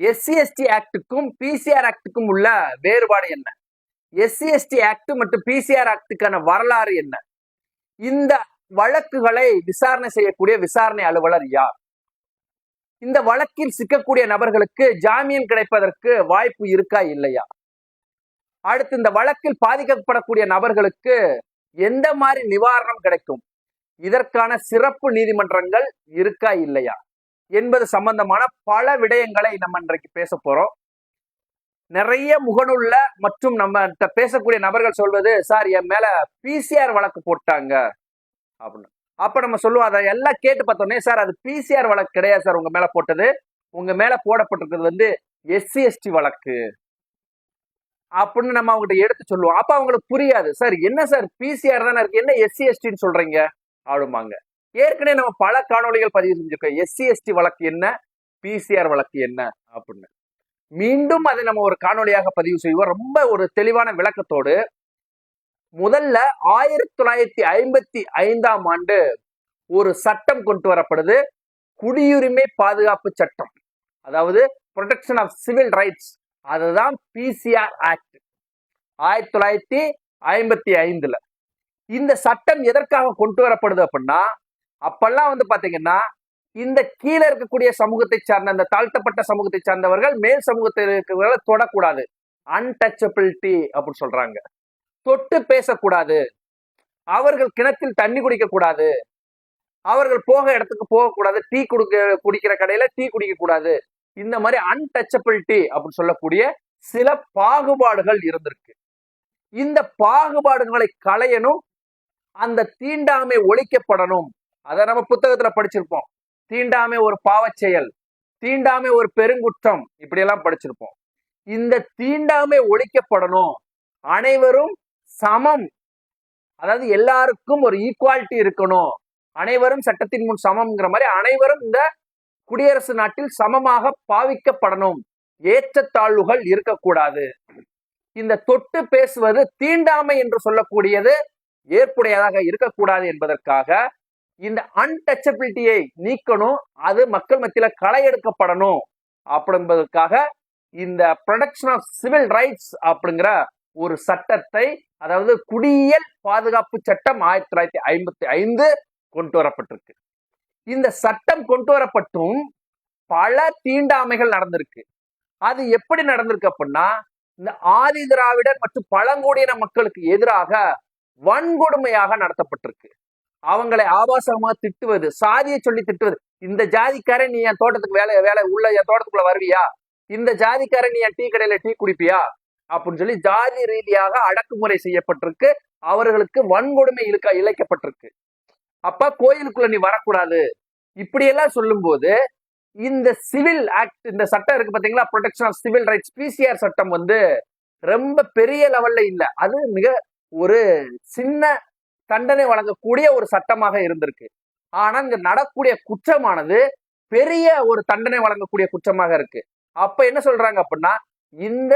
SC/ST ஆக்டுக்கும் PCR ஆக்டுக்கும் உள்ள வேறுபாடு என்ன? SC/ST ஆக்ட் மற்றும் பிசிஆர் ஆக்டுக்கான வரலாறு என்ன? இந்த வழக்குகளை விசாரணை செய்யக்கூடிய விசாரணை அலுவலர் யார்? இந்த வழக்கில் சிக்கக்கூடிய நபர்களுக்கு ஜாமீன் கிடைப்பதற்கு வாய்ப்பு இருக்கா இல்லையா? அடுத்து இந்த வழக்கில் பாதிக்கப்படக்கூடிய நபர்களுக்கு எந்த மாதிரி நிவாரணம் கிடைக்கும்? இதற்கான சிறப்பு நீதிமன்றங்கள் இருக்கா இல்லையா என்பது சம்பந்தமான பல விடயங்களை நம்ம இன்றைக்கு பேச போறோம். நிறைய முகநூல்ல மற்றும் நம்ம பேசக்கூடிய நபர்கள் சொல்வது, சார் என் மேல பிசிஆர் வழக்கு போட்டாங்க அப்படின்னு. அப்ப நம்ம சொல்லுவோம், அதை எல்லாம் கேட்டு பார்த்தோன்னே, சார் அது பிசிஆர் வழக்கு கிடையாது சார், உங்க மேல போட்டது, உங்க மேல போடப்பட்டிருக்கிறது வந்து SC/ST வழக்கு அப்படின்னு நம்ம அவங்ககிட்ட எடுத்து சொல்லுவோம். அப்ப அவங்களுக்கு புரியாது, சார் என்ன சார் பிசிஆர் தானே இருக்கு, என்ன SC/STன்னு சொல்றீங்க அப்படிம்பாங்க. ஏற்கனவே நம்ம பல காணொலிகள் பதிவு செஞ்சிருக்கோம், SC/ST வழக்கு என்ன, பிசிஆர் வழக்கு என்ன அப்படின்னு. மீண்டும் அதை நம்ம ஒரு காணொலியாக பதிவு செய்வோம், ரொம்ப ஒரு தெளிவான விளக்கத்தோடு. முதல்ல 1955ஆம் ஆண்டு ஒரு சட்டம் கொண்டு வரப்படுது, குடியுரிமை பாதுகாப்பு சட்டம், அதாவது ப்ரொடெக்ஷன் ஆஃப் சிவில் ரைட்ஸ். அதுதான் பிசிஆர் ஆக்ட் 1955ல. இந்த சட்டம் எதற்காக கொண்டு வரப்படுது அப்படின்னா, அப்பெல்லாம் வந்து பாத்தீங்கன்னா இந்த கீழே இருக்கக்கூடிய சமூகத்தை சார்ந்த, அந்த தாழ்த்தப்பட்ட சமூகத்தை சார்ந்தவர்கள் மேல் சமூகத்தில் இருக்கிறவர்களை தொடக்கூடாது, அன்டச்சபிலிட்டி அப்படின்னு சொல்றாங்க. தொட்டு பேசக்கூடாது, அவர்கள் கிணத்தில் தண்ணி குடிக்க கூடாது, அவர்கள் போக இடத்துக்கு போகக்கூடாது, டீ குடிக்கிற கடையில டீ குடிக்க கூடாது, இந்த மாதிரி அன்டச்சபிலிட்டி அப்படின்னு சொல்லக்கூடிய சில பாகுபாடுகள் இருந்திருக்கு. இந்த பாகுபாடுகளை களையணும், அந்த தீண்டாமை ஒழிக்கப்படணும். அதை நம்ம புத்தகத்துல படிச்சிருப்போம், தீண்டாமை ஒரு பாவச் செயல், தீண்டாமை ஒரு பெருங்குற்றம், இப்படி எல்லாம் படிச்சிருப்போம். இந்த தீண்டாமை ஒழிக்கப்படணும், அனைவரும் சமம், அதாவது எல்லாருக்கும் ஒரு ஈக்குவாலிட்டி இருக்கணும், அனைவரும் சட்டத்தின் முன் சமம்ங்கிற மாதிரி அனைவரும் இந்த குடியரசு நாட்டில் சமமாக பாவிக்கப்படணும், ஏற்றத்தாழ்வுகள் இருக்கக்கூடாது. இந்த தொட்டு பேசுவது தீண்டாமை என்று சொல்லக்கூடியது ஏற்புடையதாக இருக்கக்கூடாது என்பதற்காக இந்த அன்டச்சபிலிட்டியை நீக்கணும், அது மக்கள் மத்தியில களை எடுக்கப்படணும் அப்படின்பதற்காக இந்த ப்ரொடெக்ஷன் ஆஃப் சிவில் ரைட்ஸ் அப்படிங்கிற ஒரு சட்டத்தை, அதாவது குடியியல் பாதுகாப்பு சட்டம் 1955 கொண்டு வரப்பட்டிருக்கு. இந்த சட்டம் கொண்டு வரப்பட்டும் பல தீண்டாமைகள் நடந்திருக்கு. அது எப்படி நடந்திருக்கு அப்படின்னா, இந்த ஆதி திராவிடர் மற்றும் பழங்குடியின மக்களுக்கு எதிராக வன்கொடுமையாக நடத்தப்பட்டிருக்கு. அவங்களை ஆபாசமா திட்டுவது, சாதியை சொல்லி திட்டுவது, இந்த ஜாதிக்காரன் நீ என் தோட்டத்துக்கு வேலை உள்ள என் தோட்டத்துக்குள்ள வருவியா, இந்த ஜாதிக்காரன் நீ என் டீ கடையில டீ குடிப்பியா அப்படின்னு சொல்லி ஜாதி ரீதியாக அடக்குமுறை செய்யப்பட்டிருக்கு. அவர்களுக்கு வன்கொடுமை இழைக்கப்பட்டிருக்கு. அப்ப கோயிலுக்குள்ள நீ வரக்கூடாது, இப்படியெல்லாம் சொல்லும் போது இந்த சிவில் ஆக்ட், இந்த சட்டம் இருக்கு பாத்தீங்களா, protection of civil rights, PCR சட்டம் வந்து ரொம்ப பெரிய லெவல்ல இல்ல, அது மிக ஒரு சின்ன தண்டனை வழங்கக்கூடிய ஒரு சட்டமாக இருந்திருக்கு. ஆனா இங்க நடக்கூடிய குற்றமானது பெரிய ஒரு தண்டனை வழங்கக்கூடிய குற்றமாக இருக்கு. அப்ப என்ன சொல்றாங்க அப்படின்னா, இந்த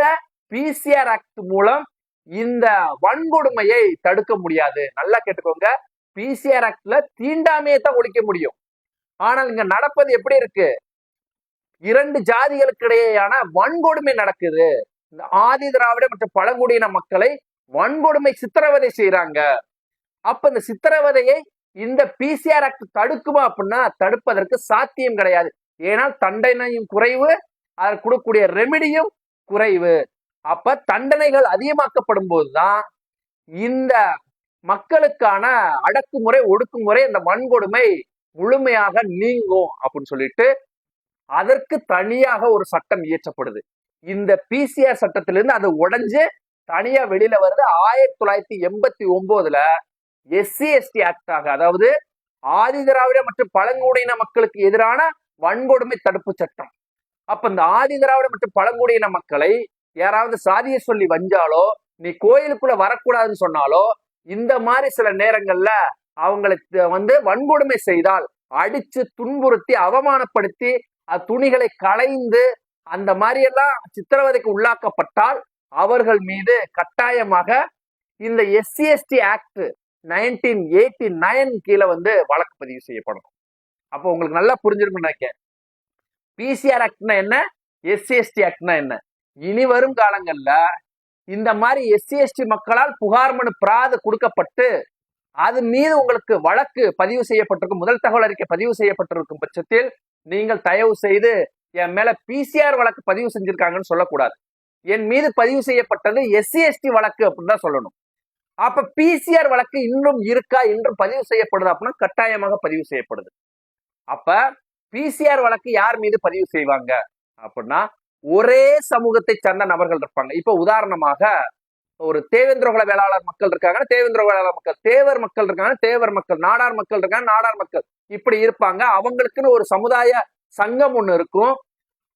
பிசிஆர் ஆக்ட் மூலம் இந்த வன்கொடுமையை தடுக்க முடியாது. நல்லா கேட்டுக்கோங்க, பிசிஆர் ஆக்ட்ல தீண்டாமையை தான் ஒழிக்க முடியும். ஆனால் இங்க நடப்பது எப்படி இருக்கு, இரண்டு ஜாதிகளுக்கு இடையேயான வன்கொடுமை நடக்குது. இந்த ஆதி திராவிட மற்றும் பழங்குடியின மக்களை வன்கொடுமை சித்திரவதை செய்யறாங்க. அப்ப இந்த சித்திரவதையை இந்த பிசிஆர் ஆக்ட் தடுக்குமா அப்படின்னா தடுப்பதற்கு சாத்தியம் கிடையாது. ஏன்னா தண்டனையும் குறைவு, அதற்கு கொடுக்கக்கூடிய ரெமிடியும் குறைவு. அப்ப தண்டனைகள் அதிகமாக்கப்படும் போதுதான் இந்த மக்களுக்கான அடக்குமுறை ஒடுக்குமுறை, இந்த வன்கொடுமை முழுமையாக நீங்கும் அப்படின்னு சொல்லிட்டு அதற்கு தனியாக ஒரு சட்டம் இயற்றப்படுது. இந்த பிசிஆர் சட்டத்திலிருந்து அது உடைஞ்சு தனியா வெளியில வருது 1989ல SC/ST ஆக்டாக, அதாவது ஆதி திராவிட மற்றும் பழங்குடியின மக்களுக்கு எதிரான வன்கொடுமை தடுப்பு சட்டம். அப்ப இந்த ஆதி திராவிட மற்றும் பழங்குடியின மக்களை யாராவது சாதியை சொல்லி வஞ்சாலோ, நீ கோயிலுக்குள்ள வரக்கூடாதுன்னு சொன்னாலோ, இந்த மாதிரி சில நேரங்கள்ல அவங்களுக்கு வந்து வன்கொடுமை செய்தால், அடிச்சு துன்புறுத்தி அவமானப்படுத்தி துணிகளை களைந்து அந்த மாதிரி எல்லாம் சித்திரவதைக்கு உள்ளாக்கப்பட்டால் அவர்கள் மீது கட்டாயமாக இந்த SC/ST ஆக்ட் 1989 கீழே வந்து வழக்கு பதிவு செய்யப்படும். அப்போ உங்களுக்கு நல்லா புரிஞ்சிருக்குன்னு நினைக்கிறேன். பிசிஆர் ஆக்ட்னா என்ன, எஸ்சி எஸ்டி ஆக்ட்னா என்ன? இனி வரும் காலங்கள்ல இந்த மாதிரி எஸ்சி எஸ்டி மக்களால் புகார் மனு பிராது கொடுக்கப்பட்டு அது மீது உங்களுக்கு வழக்கு பதிவு செய்யப்பட்டிருக்கும், முதல் தகவல் அறிக்கை பதிவு செய்யப்பட்டிருக்கும் பட்சத்தில் நீங்கள் தயவு செய்து என் மேல பிசிஆர் வழக்கு பதிவு செஞ்சிருக்காங்கன்னு சொல்லக்கூடாது. என் மீது பதிவு செய்யப்பட்டது எஸ்சி எஸ்டி வழக்கு அப்படின்னு தான் சொல்லணும். அப்ப பிசிஆர் வழக்கு இன்னும் இருக்கா, இன்றும் பதிவு செய்யப்படுது அப்படின்னா கட்டாயமாக பதிவு செய்யப்படுது. அப்ப பிசிஆர் வழக்கு யார் மீது பதிவு செய்வாங்க அப்படின்னா ஒரே சமூகத்தை சார்ந்த நபர்கள் இருப்பாங்க. இப்ப உதாரணமாக ஒரு தேவேந்திரகுல வேளாளர் மக்கள் இருக்காங்க, தேவேந்திரகுல வேளாளர் மக்கள், தேவர் மக்கள் இருக்காங்க, தேவர் மக்கள், நாடார் மக்கள் இருக்காங்க, நாடார் மக்கள், இப்படி இருப்பாங்க. அவங்களுக்குன்னு ஒரு சமுதாய சங்கம் ஒண்ணு இருக்கும்.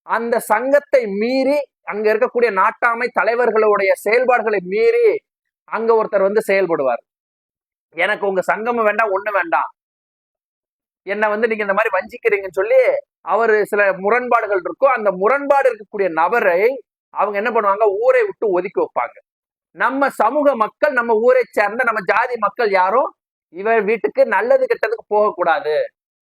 அந்த சங்கத்தை மீறி அங்க இருக்கக்கூடிய நாட்டாமை தலைவர்களுடைய செயல்பாடுகளை மீறி அங்க ஒருத்தர் வந்து செயல்படுவார். எனக்கு உங்க சங்கமும் வேண்டாம், ஒண்ணு வேண்டாம், என்ன வந்து நீங்க இந்த மாதிரி வஞ்சிக்கிறீங்கன்னு சொல்லி அவரு சில முரண்பாடுகள் இருக்கும். அந்த முரண்பாடு இருக்கக்கூடிய நபரை அவங்க என்ன பண்ணுவாங்க, ஊரை விட்டு ஒதுக்கி வைப்பாங்க. நம்ம சமூக மக்கள், நம்ம ஊரை சேர்ந்த நம்ம ஜாதி மக்கள் யாரும் இவன் வீட்டுக்கு நல்லது கெட்டதுக்கு போகக்கூடாது,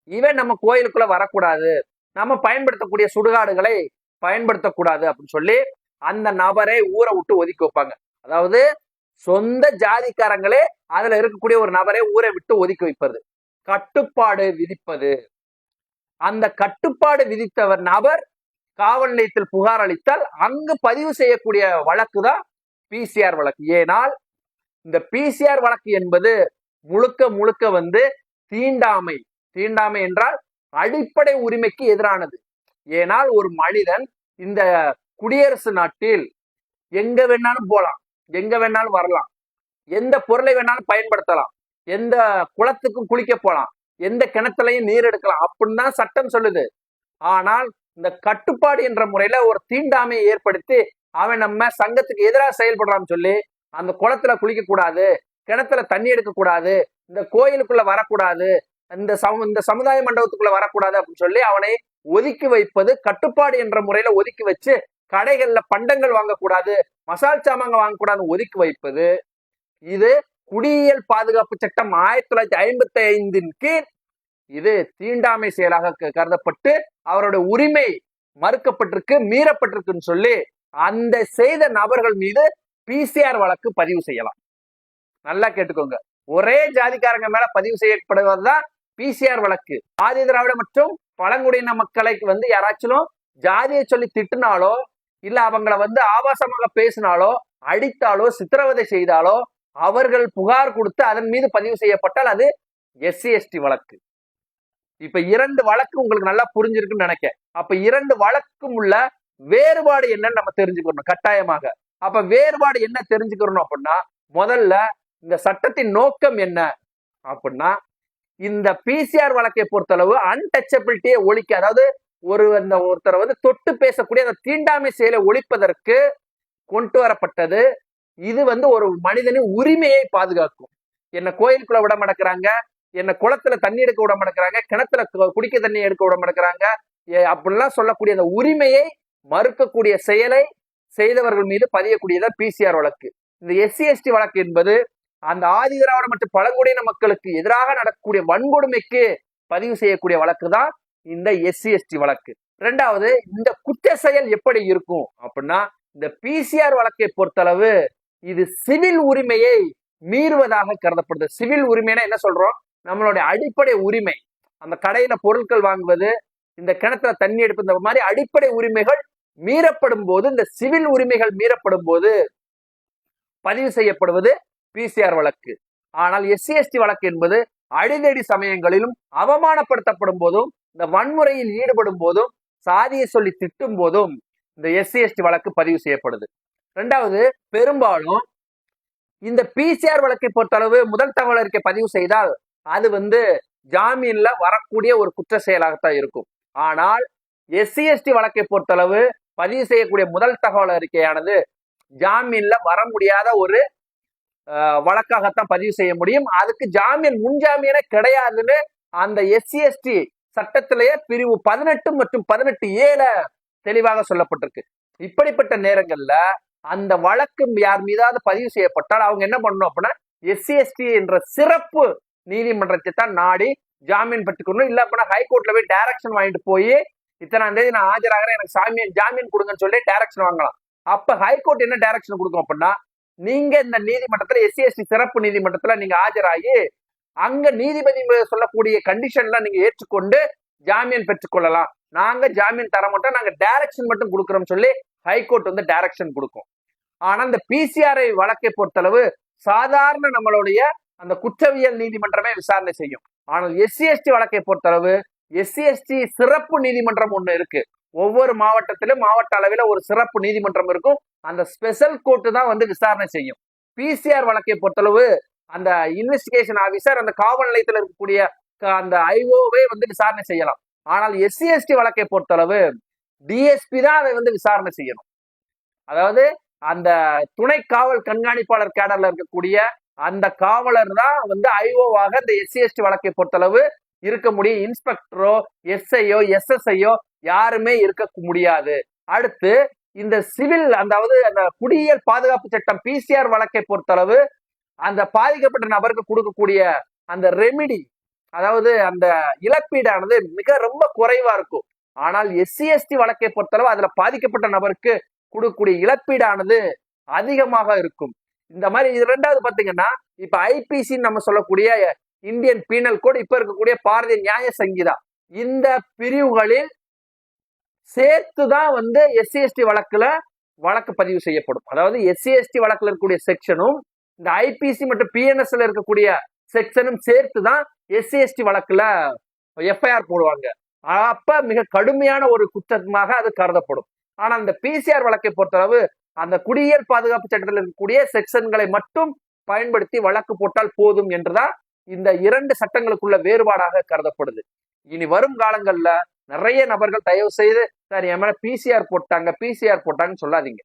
இவன் நம்ம கோயிலுக்குள்ள வரக்கூடாது, நம்ம பயன்படுத்தக்கூடிய சுடுகாடுகளை பயன்படுத்தக்கூடாது அப்படின்னு சொல்லி அந்த நபரை ஊரை விட்டு ஒதுக்கி வைப்பாங்க. அதாவது சொந்த ஜாதிக்காரங்களே அதுல இருக்கக்கூடிய ஒரு நபரை ஊரை விட்டு ஒதுக்கி வைப்பது, கட்டுப்பாடு விதிப்பது. அந்த கட்டுப்பாடு விதித்தவர் நபர் காவல் நிலையத்தில் புகார் அளித்தால் அங்கு பதிவு செய்யக்கூடிய வழக்கு தான் பிசிஆர் வழக்கு. ஏனால் இந்த பிசிஆர் வழக்கு என்பது முழுக்க முழுக்க வந்து தீண்டாமை, தீண்டாமை என்றால் அடிப்படை உரிமைக்கு எதிரானது. ஏனால் ஒரு மனிதன் இந்த குடியரசு நாட்டில் எங்க வேணாலும் போலாம், எங்க வேணாலும் வரலாம், எந்த பொருளை வேணாலும் பயன்படுத்தலாம், எந்த குளத்துக்கும் குளிக்க போலாம், எந்த கிணத்துலையும் நீர் எடுக்கலாம் அப்படின்னு தான் சட்டம் சொல்லுது. ஆனால் இந்த கட்டுப்பாடு என்ற முறையில ஒரு தீண்டாமையை ஏற்படுத்தி அவன் நம்ம சங்கத்துக்கு எதிராக செயல்படுறான்னு சொல்லி அந்த குளத்துல குளிக்க கூடாது, கிணத்துல தண்ணி எடுக்க கூடாது, இந்த கோயிலுக்குள்ள வரக்கூடாது, இந்த சமுதாய மண்டபத்துக்குள்ள வரக்கூடாது அப்படின்னு சொல்லி அவனை ஒதுக்கி வைப்பது, கட்டுப்பாடு என்ற முறையில ஒதுக்கி வச்சு கடைகள்ல பண்டங்கள் வாங்கக்கூடாது, மசால் சாமாங்க வாங்கக்கூடாதுன்னு ஒதுக்கி வைப்பது. இது குடியியல் பாதுகாப்பு சட்டம் 1955 கீழ் இது தீண்டாமை செயலாக கருதப்பட்டு அவருடைய உரிமை மறுக்கப்பட்டிருக்கு, மீறப்பட்டிருக்குன்னு சொல்லி அந்த செய்த நபர்கள் மீது பிசிஆர் வழக்கு பதிவு செய்யலாம். நல்லா கேட்டுக்கோங்க, ஒரே ஜாதிக்காரங்க மேல பதிவு செய்யப்படுவதுதான் பிசிஆர் வழக்கு. ஆதி திராவிட மற்றும் பழங்குடியின மக்களை வந்து யாராச்சும் ஜாதியை சொல்லி திட்டினாலோ இல்ல அவங்கள வந்து ஆபாசமாக பேசினாலோ அடித்தாலோ சித்திரவதை செய்தாலோ அவர்கள் புகார் கொடுத்து அதன் மீது பதிவு செய்யப்பட்டால் அது எஸ்சி எஸ்டி வழக்கு. இப்ப 2 வழக்கு உங்களுக்கு நல்லா புரிஞ்சிருக்குன்னு நினைக்கிறேன். அப்ப 2 வழக்கும் உள்ள வேறுபாடு என்னன்னு நம்ம தெரிஞ்சுக்கணும் கட்டாயமாக. அப்ப வேறுபாடு என்ன தெரிஞ்சுக்கணும் அப்படின்னா, முதல்ல இந்த சட்டத்தின் நோக்கம் என்ன அப்படின்னா, இந்த பிசிஆர் வழக்கை பொறுத்தளவு அன்டச்சபிலிட்டியை ஒழிக்க, அதாவது ஒருத்தரை வந்து தொட்டு பேசக்கூடிய அந்த தீண்டாமை செயலை ஒழிப்பதற்கு கொண்டு வரப்பட்டது. இது வந்து ஒரு மனிதனின் உரிமையை பாதுகாக்கும். என்ன கோயிலுக்குள்ள விட மாட்டேங்கிறாங்க, என்ன குளத்துல தண்ணி எடுக்க விட மாட்டேங்கிறாங்க, கிணத்துல குடிக்க தண்ணி எடுக்க விட மாட்டேங்கிறாங்க அப்படிலாம் சொல்லக்கூடிய அந்த உரிமையை மறுக்கக்கூடிய செயலை செய்தவர்கள் மீது பதியக்கூடியதான் பிசிஆர் வழக்கு. இந்த எஸ்சி எஸ்டி வழக்கு என்பது அந்த ஆதி திராவிட மற்றும் பழங்குடியின மக்களுக்கு எதிராக நடக்கக்கூடிய வன்கொடுமைக்கு பதிவு செய்யக்கூடிய வழக்கு தான் இந்த எஸ்சி எஸ்டி வழக்கு. 2வது, இந்த குற்ற செயல் எப்படி இருக்கும் அப்படின்னா, இந்த பிசிஆர் வழக்கை பொறுத்தளவு இது சிவில் உரிமையை மீறுவதாக கருதப்படுது. சிவில் உரிமைனா என்ன சொல்றோம், நம்மளுடைய அடிப்படை உரிமை, அந்த கடையில பொருட்கள் வாங்குவது, இந்த கிணத்துல தண்ணி எடுப்பு, இந்த மாதிரி அடிப்படை உரிமைகள் மீறப்படும் போது, இந்த சிவில் உரிமைகள் மீறப்படும் போது பதிவு செய்யப்படுவது பிசிஆர் வழக்கு. ஆனால் எஸ்சி எஸ்டி வழக்கு என்பது அடிதடி சமயங்களிலும் அவமானப்படுத்தப்படும் போதும், இந்த வன்முறையில் ஈடுபடும் போதும், சாதியை சொல்லி திட்டும் போதும் இந்த எஸ்சி எஸ்டி வழக்கு பதிவு செய்யப்படுது. 2வது, பெரும்பாலும் இந்த பிசிஆர் வழக்கை பொறுத்தளவு முதல் தகவல் அறிக்கை பதிவு செய்தால் அது வந்து ஜாமீன்ல வரக்கூடிய ஒரு குற்ற செயலாகத்தான் இருக்கும். ஆனால் எஸ்சி எஸ்டி வழக்கை பொறுத்தளவு பதிவு செய்யக்கூடிய முதல் தகவல் அறிக்கையானது ஜாமீன்ல வர முடியாத ஒரு வழக்காகத்தான் பதிவு செய்ய முடியும். அதுக்கு ஜாமீன் முன்ஜாமீனே கிடையாதுன்னு அந்த எஸ்சி எஸ்டி சட்டத்திலேயே பிரிவு 18 மற்றும் 18A தெளிவாக சொல்லப்பட்டிருக்கு. இப்படிப்பட்ட நேரங்கள்ல அந்த வழக்கு யார் மீதாவது பதிவு செய்யப்பட்டால் அவங்க என்ன பண்ணணும் அப்படின்னா, எஸ்சி எஸ்டி என்ற சிறப்பு நீதிமன்றத்தை தான் நாடி ஜாமீன் பெற்றுக்கணும். இல்ல அப்படின்னா ஹைகோர்ட்ல போய் டைரக்ஷன் வாங்கிட்டு போய் இத்தனாம் தேதி நான் ஆஜராகிறேன், எனக்கு ஜாமீன் கொடுங்கன்னு சொல்லி டைரக்ஷன் வாங்கலாம். அப்ப ஹைகோர்ட் என்ன டைரக்ஷன் கொடுக்கும் அப்படின்னா, நீங்க இந்த நீதிமன்றத்துல எஸ்சி எஸ்டி சிறப்பு நீதிமன்றத்துல நீங்க ஆஜராகி அங்க நீதிபதி சொல்லக்கூடிய கண்டிஷன்ல நீங்க ஏற்றுக்கொண்டு ஜாமீன் பெற்றுக்கொள்ளலாம். நாங்க ஜாமீன் தர மாட்டோம், நாங்க டைரக்ஷன் மட்டும் கொடுக்குறோம் சொல்லி ஹைகோர்ட் வந்து டைரக்ஷன் கொடுக்கும். ஆனா இந்த பிசிஆர்ஐ வழக்கை பொறுத்தளவு சாதாரண நம்மளுடைய அந்த குற்றவியல் நீதிமன்றமே விசாரணை செய்யும். ஆனால் எஸ்சி எஸ்டி வழக்கை பொறுத்தளவு எஸ்சி எஸ்டி சிறப்பு நீதிமன்றம் ஒண்ணு இருக்கு. ஒவ்வொரு மாவட்டத்திலும் மாவட்ட அளவில் ஒரு சிறப்பு நீதிமன்றம் இருக்கும். அந்த ஸ்பெஷல் கோர்ட் தான் வந்து விசாரணை செய்யும். பிசிஆர் வழக்கை பொறுத்தளவு அந்த இன்வெஸ்டிகேஷன் ஆபீசர் அந்த காவல் நிலையத்தில் இருக்கக்கூடிய அந்த ஐஓவே வந்து விசாரணை செய்யலாம். ஆனால் எஸ்சி எஸ்டி வழக்கை பொறுத்தளவு டிஎஸ்பி தான் அதை வந்து விசாரணை செய்யணும். அதாவது அந்த துணை காவல் கண்காணிப்பாளர் கேடர்ல இருக்கக்கூடிய அந்த காவலர் தான் வந்து ஐஓவாக இந்த எஸ்சி எஸ்டி வழக்கை பொறுத்தளவு இருக்க முடியும். இன்ஸ்பெக்டரோ எஸ்ஐயோ எஸ்எஸ்ஐயோ யாருமே இருக்க முடியாது. அடுத்து இந்த சிவில் அதாவது அந்த குடியியல் பாதுகாப்பு சட்டம் பிசிஆர் வழக்கை பொறுத்தளவு அந்த பாதிக்கப்பட்ட நபருக்கு கொடுக்கக்கூடிய அந்த ரெமிடி, அதாவது அந்த இழப்பீடானது மிக ரொம்ப குறைவா இருக்கும். ஆனால் எஸ்சி எஸ்டி வழக்கை பொறுத்தளவு அதுல பாதிக்கப்பட்ட நபருக்கு கொடுக்கக்கூடிய இழப்பீடானது அதிகமாக இருக்கும். இந்த மாதிரி இது ரெண்டாவது பாத்தீங்கன்னா, இப்ப ஐபிசி நம்ம சொல்லக்கூடிய இந்தியன் பீனல் கோட், இப்ப இருக்கக்கூடிய பாரதிய நியாய சங்கீதா, இந்த பிரிவுகளில் சேர்த்துதான் வந்து எஸ்சி எஸ்டி வழக்கு பதிவு செய்யப்படும். அதாவது எஸ்சி எஸ்டி வழக்குல இருக்கக்கூடிய செக்ஷனும் இந்த ஐபிசி மற்றும் பிஎன்எஸ்ல இருக்கக்கூடிய செக்ஷனும் சேர்த்துதான் எஸ்சி எஸ்டி வழக்குல எஃப்ஐஆர் போடுவாங்க. அப்ப மிக கடுமையான ஒரு குற்றமாக அது கருதப்படும். ஆனா இந்த பிசிஆர் வழக்கை பொறுத்தளவு அந்த குடியியல் பாதுகாப்பு சட்டத்தில் இருக்கக்கூடிய செக்ஷன்களை மட்டும் பயன்படுத்தி வழக்கு போட்டால் போதும் என்றுதான் இந்த இரண்டு சட்டங்களுக்குள்ள வேறுபாடாக கருதப்படுது. இனி வரும் காலங்கள்ல நிறைய நபர்கள் தயவு செய்து சார் என் மேல பிசிஆர் போட்டாங்கன்னு சொல்லாதீங்க.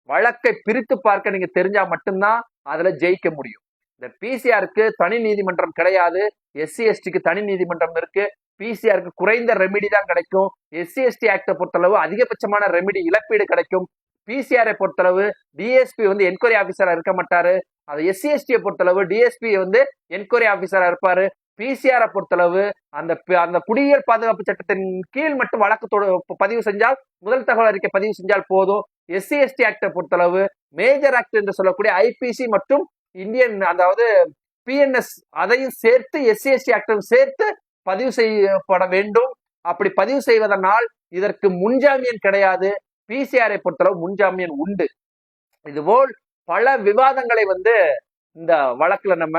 வழக்கை பிரித்து பார்க்க நீங்க தெரிஞ்சா மட்டும்தான் அதுல ஜெயிக்க முடியும். இந்த பிசிஆருக்கு தனி நீதிமன்றம் கிடையாது, எஸ்சி எஸ்டிக்கு தனி நீதிமன்றம் இருக்கு. பிசிஆருக்கு குறைந்த ரெமிடி தான் கிடைக்கும். எஸ்சி எஸ்டி ஆக்டை பொறுத்தளவு அதிகபட்சமான ரெமிடி இழப்பீடு கிடைக்கும். பிசிஆரை பொறுத்தளவு டிஎஸ்பி வந்து என்கொயரி ஆபீசரா இருக்க மாட்டாரு. அது எஸ்சி எஸ்டியை பொறுத்தளவு டிஎஸ்பி வந்து என்கொயரி ஆபீசரா இருப்பாரு. பிசிஆரை பொறுத்தளவு அந்த குடியியல் பாதுகாப்பு சட்டத்தின் கீழ் மட்டும் வழக்கு பதிவு செஞ்சால், முதல் தகவல் அறிக்கை பதிவு செஞ்சால் போதும். எஸ்சி எஸ்டி ஆக்டை பொறுத்தளவு மேஜர் ஆக்ட் என்று சொல்லக்கூடிய ஐபிசி மற்றும் இந்தியன் அதாவது பிஎன்எஸ் அதையும் சேர்த்து எஸ்சி எஸ்டி ஆக்டும் சேர்த்து பதிவு செய்யப்பட வேண்டும். அப்படி பதிவு செய்வதனால் இதற்கு முன்ஜாமீன் கிடையாது. பிசிஆரை பொறுத்தளவு முன்ஜாமீன் உண்டு. இதுபோல் பல விவாதங்களை வந்து இந்த வழக்குல நம்ம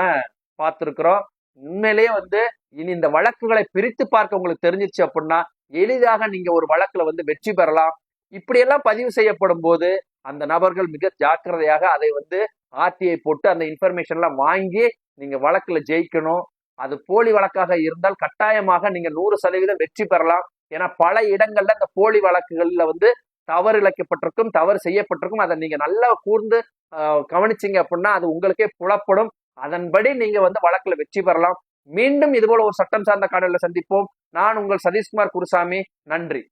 பார்த்திருக்கிறோம். உண்மையிலேயே வந்து இனி இந்த வழக்குகளை பிரித்து பார்க்க உங்களுக்கு தெரிஞ்சிச்சு அப்படின்னா எளிதாக நீங்க ஒரு வழக்குல வந்து வெற்றி பெறலாம். இப்படியெல்லாம் பதிவு செய்யப்படும் போது அந்த நபர்கள் மிக ஜாக்கிரதையாக அதை வந்து ஆர்டிஐ போட்டு அந்த இன்ஃபர்மேஷன் எல்லாம் வாங்கி நீங்க வழக்குல ஜெயிக்கணும். அது போலி வழக்காக இருந்தால் கட்டாயமாக நீங்க 100% வெற்றி பெறலாம். ஏன்னா பல இடங்கள்ல இந்த போலி வழக்குகள்ல வந்து தவறு இழைக்கப்பட்டிருக்கும், தவறு செய்யப்பட்டிருக்கும். அதை நீங்க நல்லா கூர்ந்து கவனிச்சிங்க அப்படின்னா அது உங்களுக்கே புலப்படும். அதன்படி நீங்க வந்து வழக்குல வெற்றி பெறலாம். மீண்டும் இதுபோல ஒரு சட்டம் சார்ந்த காணொளியில சந்திப்போம். நான் உங்கள் சதீஷ்குமார் குருசாமி. நன்றி.